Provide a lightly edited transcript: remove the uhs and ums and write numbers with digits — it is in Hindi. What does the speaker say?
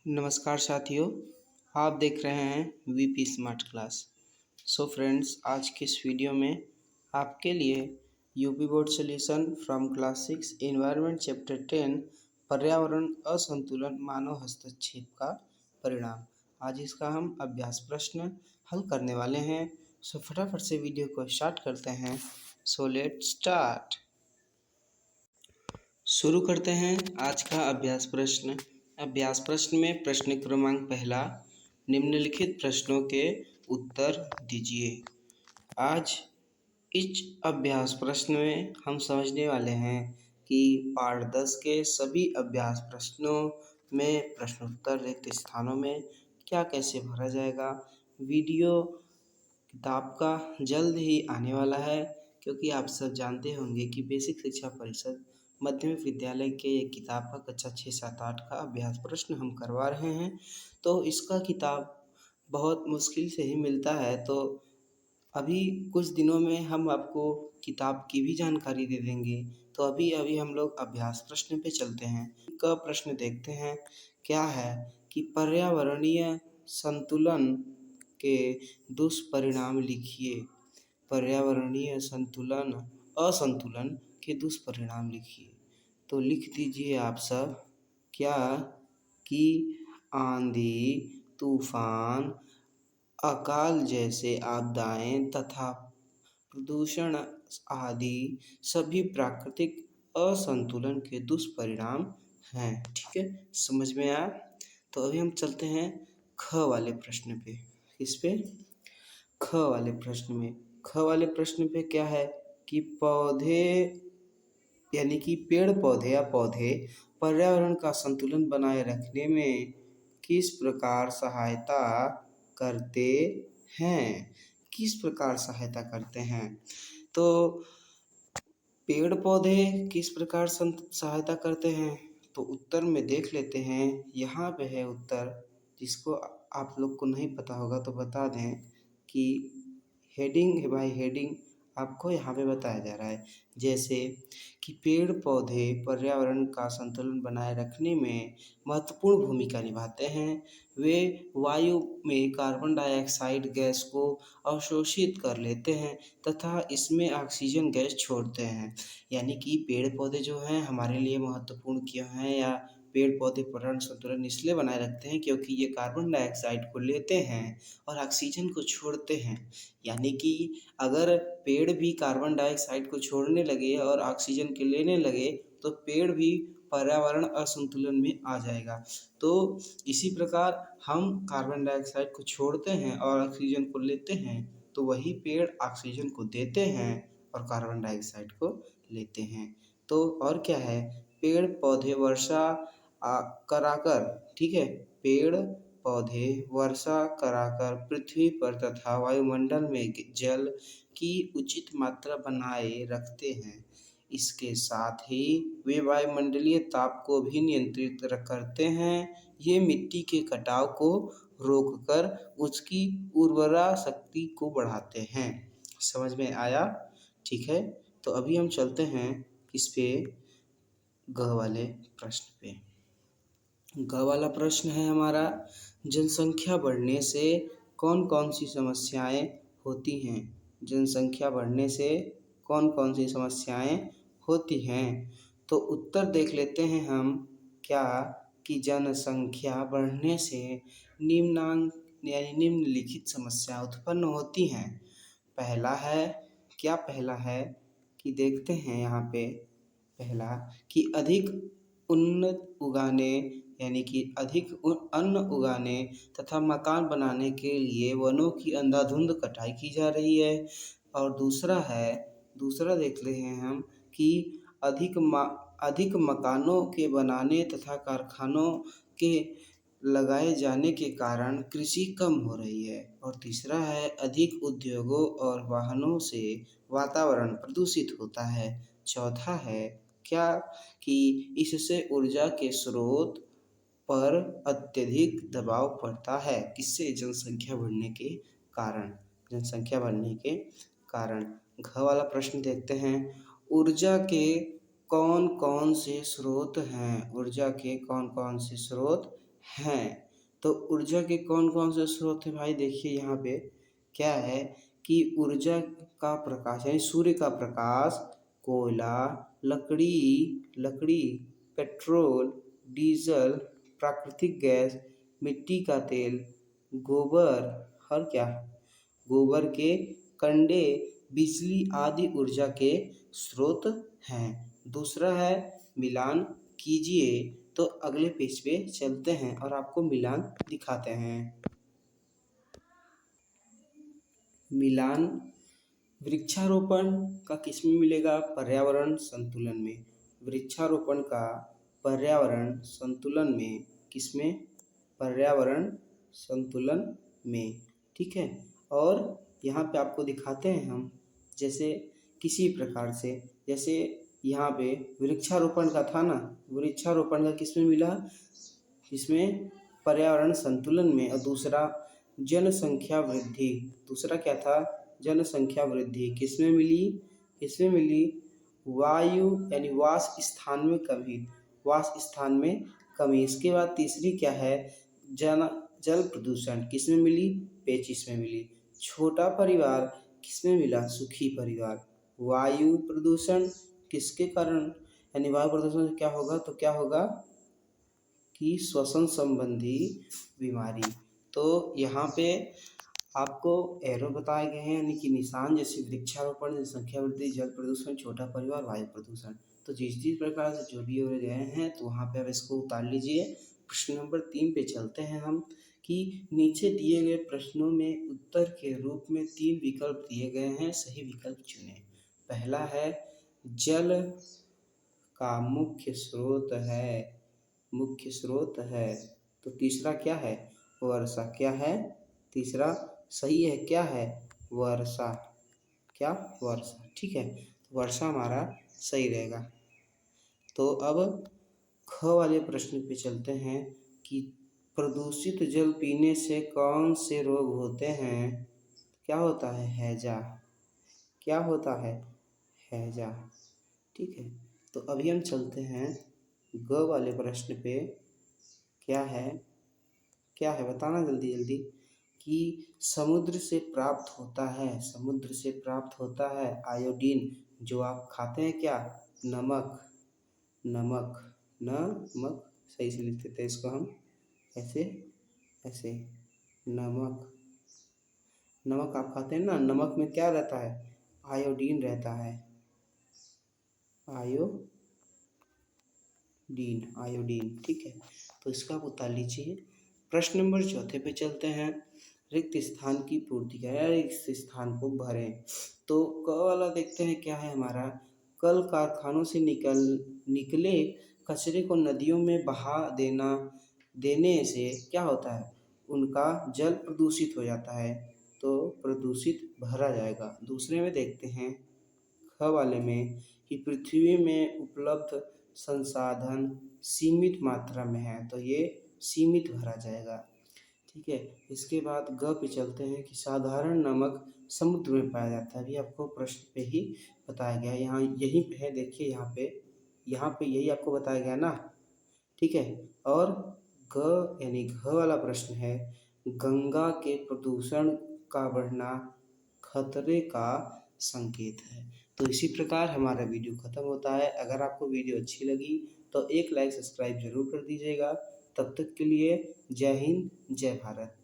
नमस्कार साथियों, आप देख रहे हैं VP smart class. So friends, आज के इस वीडियो में आपके लिए UP board solution from class 6 environment chapter 10 पर्यावरण असंतुलन मानव हस्तक्षेप का परिणाम, आज इसका हम अभ्यास प्रश्न हल करने वाले हैं। सो फटाफट से वीडियो को स्टार्ट करते हैं। So let start. शुरू करते हैं आज का अभ्यास प्रश्न। अभ्यास प्रश्न में प्रश्न क्रमांक पहला, निम्नलिखित प्रश्नों के उत्तर दीजिए। आज इस अभ्यास प्रश्न में हम समझने वाले हैं कि पाठ 10 के सभी अभ्यास प्रश्नों में प्रश्नोत्तर रिक्त स्थानों में क्या कैसे भरा जाएगा। वीडियो किताब का जल्द ही आने वाला है, क्योंकि आप सब जानते होंगे कि बेसिक शिक्षा परिषद माध्यमिक विद्यालय के एक किताब का कक्षा 6, 7, 8 का अभ्यास प्रश्न हम करवा रहे हैं। तो इसका किताब बहुत मुश्किल से ही मिलता है, तो अभी कुछ दिनों में हम आपको किताब की भी जानकारी दे देंगे। तो अभी हम लोग अभ्यास प्रश्न पे चलते हैं। का प्रश्न देखते हैं क्या है कि पर्यावरणीय संतुलन के दुष्परिणाम लिखिए। पर्यावरणीय असंतुलन के दुष्परिणाम लिखिए। तो लिख दीजिए आप सब क्या कि आंधी, तूफान, अकाल जैसे आपदाएं तथा प्रदूषण आदि सभी प्राकृतिक असंतुलन के दुष्परिणाम हैं। ठीक है, समझ में आया? तो अभी हम चलते हैं ख वाले प्रश्न पे। इस पे ख वाले प्रश्न पे क्या है कि पौधे यानी कि पेड़ पौधे या पौधे पर्यावरण का संतुलन बनाए रखने में किस प्रकार सहायता करते हैं। तो पेड़ पौधे किस प्रकार सहायता करते हैं, तो उत्तर में देख लेते हैं। यहाँ पे है उत्तर, जिसको आप लोग को नहीं पता होगा तो बता दें कि हेडिंग बाय हेडिंग आपको यहाँ पे बताया जा रहा है। जैसे कि पेड़ पौधे पर्यावरण का संतुलन बनाए रखने में महत्वपूर्ण भूमिका निभाते हैं। वे वायु में कार्बन डाइऑक्साइड गैस को अवशोषित कर लेते हैं तथा इसमें ऑक्सीजन गैस छोड़ते हैं। यानी कि पेड़ पौधे जो हैं हमारे लिए महत्वपूर्ण क्यों हैं, या पेड़ पौधे पर्यावरण संतुलन इसलिए बनाए रखते हैं क्योंकि ये कार्बन डाइऑक्साइड को लेते हैं और ऑक्सीजन को छोड़ते हैं। यानी कि अगर पेड़ भी कार्बन डाइऑक्साइड को छोड़ने लगे और ऑक्सीजन के लेने लगे तो पेड़ भी पर्यावरण असंतुलन में आ जाएगा। तो इसी प्रकार हम कार्बन डाइऑक्साइड को छोड़ते हैं और ऑक्सीजन को लेते हैं, तो वही पेड़ ऑक्सीजन को देते हैं और कार्बन डाइऑक्साइड को लेते हैं। तो और क्या है, पेड़ पौधे वर्षा कराकर, ठीक है, पेड़ पौधे वर्षा कराकर पृथ्वी पर तथा वायुमंडल में जल की उचित मात्रा बनाए रखते हैं। इसके साथ ही वे वायुमंडलीय ताप को भी नियंत्रित करते हैं। ये मिट्टी के कटाव को रोककर उसकी उर्वरा शक्ति को बढ़ाते हैं। समझ में आया? ठीक है, तो अभी हम चलते हैं इस पे ग वाले प्रश्न पे। ग वाला प्रश्न है हमारा, जनसंख्या बढ़ने से कौन कौन सी समस्याएं होती हैं। जनसंख्या बढ़ने से कौन कौन सी समस्याएं होती हैं। तो उत्तर देख लेते हैं हम क्या कि जनसंख्या बढ़ने से निम्नलिखित समस्या उत्पन्न होती हैं। पहला है कि देखते हैं यहाँ पे, पहला कि अधिक उन्नत उगाने यानी कि अधिक अन्न उगाने तथा मकान बनाने के लिए वनों की अंधाधुंध कटाई की जा रही है। और दूसरा देख रहे हैं हम कि अधिक मकानों के बनाने तथा कारखानों के लगाए जाने के कारण कृषि कम हो रही है। और तीसरा है अधिक उद्योगों और वाहनों से वातावरण प्रदूषित होता है। चौथा है क्या कि इससे ऊर्जा के स्रोत पर अत्यधिक दबाव पड़ता है। किससे? जनसंख्या बढ़ने के कारण। घ वाला प्रश्न देखते हैं, ऊर्जा के कौन कौन से स्रोत हैं। हैं। तो ऊर्जा के कौन कौन से स्रोत हैं भाई, देखिए यहाँ पे क्या है कि ऊर्जा का प्रकाश यानी सूर्य का प्रकाश, कोयला, लकड़ी, पेट्रोल, डीजल, प्राकृतिक गैस, मिट्टी का तेल, गोबर और क्या, गोबर के कंडे, बिजली आदि ऊर्जा के स्रोत हैं। दूसरा है मिलान कीजिए। तो अगले पेज पे चलते हैं और आपको मिलान दिखाते हैं। मिलान वृक्षारोपण का किसमें मिलेगा, पर्यावरण संतुलन में। वृक्षारोपण का पर्यावरण संतुलन में, किसमें, पर्यावरण संतुलन में, ठीक है। और यहाँ पे आपको दिखाते हैं हम, जैसे किसी प्रकार से, जैसे यहाँ पे वृक्षारोपण का था ना, वृक्षारोपण का किसमें मिला, इसमें पर्यावरण संतुलन में। और दूसरा जनसंख्या वृद्धि, दूसरा क्या था, जनसंख्या वृद्धि किसमें मिली, इसमें मिली वायु यानी वास स्थान में कमी, वास स्थान में कमी। इसके बाद तीसरी क्या है, जल प्रदूषण किसमें मिली, पेचिश में मिली। छोटा परिवार किसमें मिला, सुखी परिवार। वायु प्रदूषण किसके कारण, यानी वायु प्रदूषण से क्या होगा, तो क्या होगा कि श्वसन संबंधी बीमारी। तो यहाँ पे आपको एरो बताए गए हैं, यानी कि निशान, जैसे वृक्षारोपण, जनसंख्या वृद्धि, जल प्रदूषण, छोटा परिवार, वायु प्रदूषण। तो जिस जिस प्रकार से जो भी हो गए हैं तो वहाँ पे आप इसको उतार लीजिए। प्रश्न नंबर 3 पे चलते हैं हम, कि नीचे दिए गए प्रश्नों में उत्तर के रूप में 3 विकल्प दिए गए हैं, सही विकल्प चुनें। पहला है जल का मुख्य स्रोत है। तो तीसरा क्या है, वर्षा। क्या है, तीसरा सही है, क्या है, वर्षा। क्या, वर्षा, ठीक है, वर्षा हमारा सही रहेगा। तो अब ख वाले प्रश्न पे चलते हैं, कि प्रदूषित जल पीने से कौन से रोग होते हैं। क्या होता है, हैजा। क्या होता है, हैजा, ठीक है। तो अभी हम चलते हैं ग वाले प्रश्न पे। क्या है, क्या है बताना जल्दी जल्दी, कि समुद्र से प्राप्त होता है आयोडीन, जो आप खाते हैं, क्या, नमक, नमक सही से लिख देते हैं इसको हम, ऐसे ऐसे, नमक आप खाते हैं ना, नमक में क्या रहता है, आयोडीन रहता है, आयोडीन, ठीक है। तो इसका आप उतार लीजिए। प्रश्न नंबर 4 पे चलते हैं, रिक्त स्थान की पूर्ति करें या रिक्त स्थान को भरें। तो क वाला देखते हैं क्या है हमारा, कल कारखानों से निकले कचरे को नदियों में बहा देने से क्या होता है, उनका जल प्रदूषित हो जाता है, तो प्रदूषित भरा जाएगा। दूसरे में देखते हैं ख वाले में, कि पृथ्वी में उपलब्ध संसाधन सीमित मात्रा में है, तो ये सीमित भरा जाएगा, ठीक है। इसके बाद ग पे चलते हैं, कि साधारण नमक समुद्र में पाया जाता है। अभी आपको प्रश्न पे ही बताया गया है, यहाँ यही पे है, देखिए यहाँ पे यही आपको बताया गया ना, ठीक है। और ग यानी घ वाला प्रश्न है, गंगा के प्रदूषण का बढ़ना खतरे का संकेत है। तो इसी प्रकार हमारा वीडियो खत्म होता है। अगर आपको वीडियो अच्छी लगी तो एक लाइक सब्सक्राइब जरूर कर दीजिएगा। तब तक के लिए जय हिंद, जय भारत।